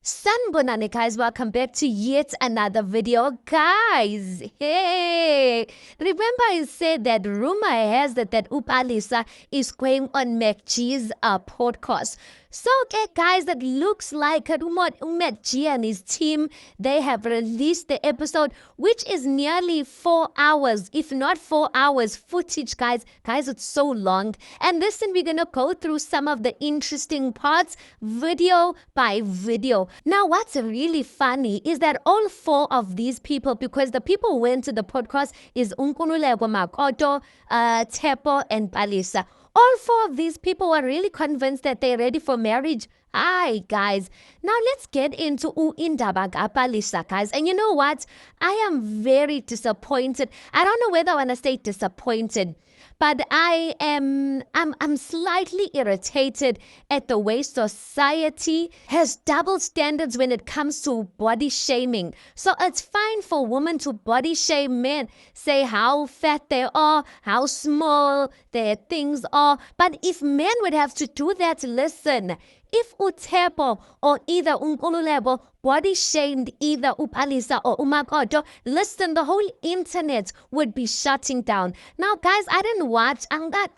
Sanbonani guys, welcome back to yet another video. Guys, hey, remember I said that rumor has that Alisa is going on MacG's podcast. So, okay, guys, that looks like MacG and his team, they have released the episode, which is nearly 4 hours, if not 4 hours footage, guys. Guys, it's so long. And listen, we're going to go through some of the interesting parts, video by video. Now, what's really funny is that all 4 of these people, because the people who went to the podcast is Unkululeko Makoto, Tepo, and Alisa. All 4 of these people are really convinced that they're ready for marriage. Hi, guys. Now, let's get into Indaba Alisa, guys. And you know what? I am very disappointed. I don't know whether I want to say disappointed, but I'm slightly irritated at the way society has double standards when it comes to body shaming. So it's fine for women to body shame men, say how fat they are, how small their things are. But if men would have to do that, listen, if Utepo or either Unkululeko body shamed either Alisa or Umakoto, listen, the whole internet would be shutting down. Now, guys, I didn't watch Angat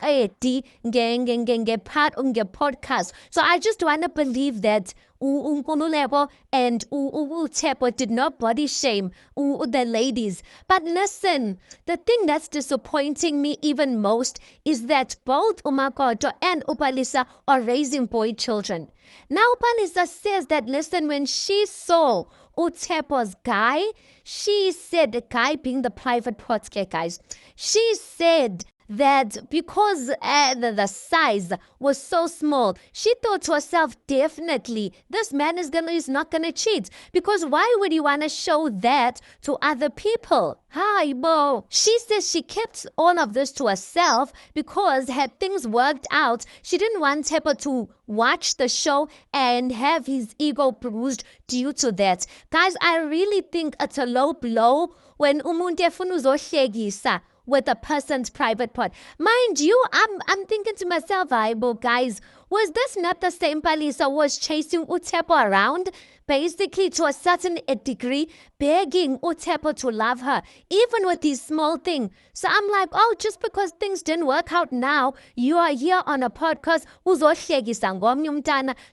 part on your podcast. So I just want to believe that Unkululeko and Tepo did not body shame the ladies. But listen, the thing that's disappointing me even most is that both Umakoto and Alisa are raising boy children. Now Alisa says that, listen, when she saw Tepo's guy, she said, the guy being the private podcast guys, she said that because the size was so small, she thought to herself, definitely, this man is not gonna cheat. Because why would you want to show that to other people? Hi, Bo. She says she kept all of this to herself because had things worked out, she didn't want Tepo to watch the show and have his ego bruised due to that. Guys, I really think it's a low blow when umuntu efuna uzohlekisa with a person's private part. Mind you, I'm thinking to myself, guys, was this not the same Alisa was chasing Tepo around? Basically, to a certain degree, begging Tepo to love her, even with this small thing. So I'm like, oh, just because things didn't work out now, you are here on a podcast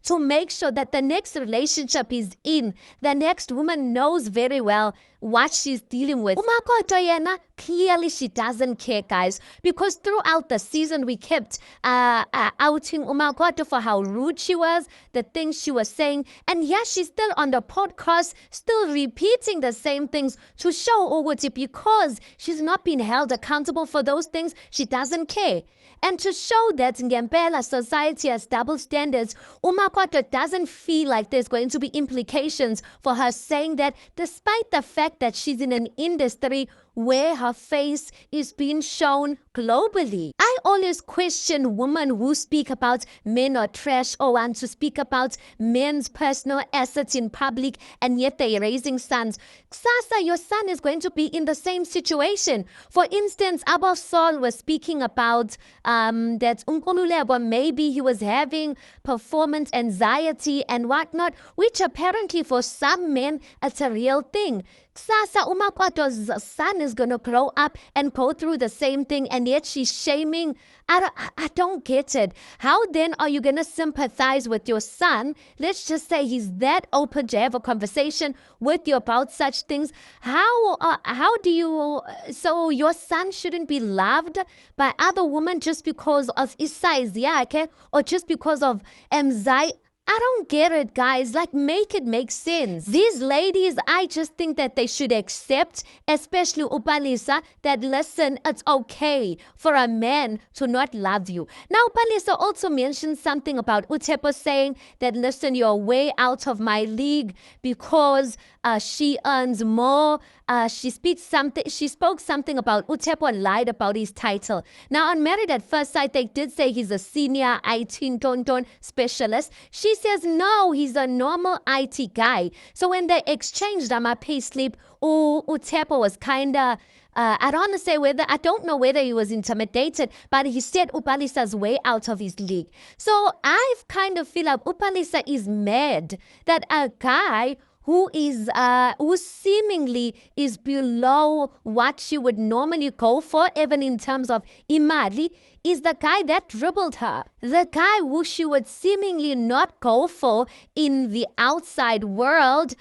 to make sure that the next relationship is in. The next woman knows very well what she's dealing with. Umakoto yena, clearly she doesn't care, guys, because throughout the season we kept outing Umakoto for how rude she was, the things she was saying, and yes, she's still on the podcast, still repeating the same things to show Oguti because she's not been held accountable for those things, she doesn't care. And to show that Ngempela society has double standards, Umakoto doesn't feel like there's going to be implications for her saying that, despite the fact that she's in an industry where her face is being shown globally. I always question women who speak about men are trash or want to speak about men's personal assets in public, and yet they're raising sons. Sasa, your son is going to be in the same situation. For instance, Abba Saul was speaking about that Unkululeko, maybe he was having performance anxiety and whatnot, which apparently for some men, it's a real thing. Sasa Umakoto's son is going to grow up and go through the same thing, and yet she's shaming. I don't get it. How then are you going to sympathize with your son? Let's just say he's that open to have a conversation with you about such things. How do you, so your son shouldn't be loved by other women just because of his size, yeah, okay? Or just because of Mzansi? I don't get it, guys. Like, make it make sense. These ladies, I just think that they should accept, especially Alisa, that, listen, it's okay for a man to not love you. Now, Alisa also mentioned something about Tepo saying that, listen, you're way out of my league because she earns more. She spoke something about Tepo and lied about his title. Now, on Married at First Sight, they did say he's a senior IT Tonton specialist. She says, no, he's a normal IT guy. So when they exchanged on my pay slip, Tepo was kind of I don't want to say whether, I don't know whether he was intimidated, but he said Upalisa's way out of his league. So I kind of feel like Upalisa is mad that a guy who seemingly is below what she would normally go for, even in terms of imali, is the guy that dribbled her. The guy who she would seemingly not go for in the outside world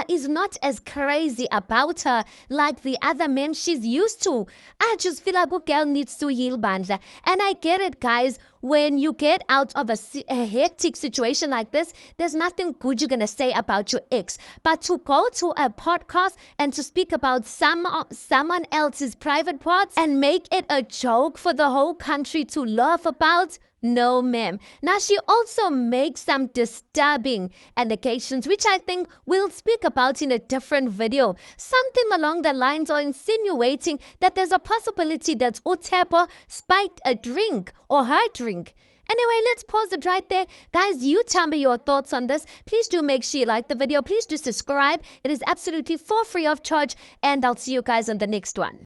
is not as crazy about her like the other men she's used to. I just feel like a girl needs to heal, Bandla. And I get it, guys. When you get out of a hectic situation like this, there's nothing good you're going to say about your ex. But to go to a podcast and to speak about someone else's private parts and make it a joke for the whole country to laugh about, no, ma'am. Now, she also makes some disturbing allegations, which I think we'll speak about in a different video. Something along the lines of insinuating that there's a possibility that Utepo spiked a drink or her drink. Anyway, let's pause it right there. Guys, you tell me your thoughts on this. Please do make sure you like the video. Please do subscribe. It is absolutely for free of charge. And I'll see you guys on the next one.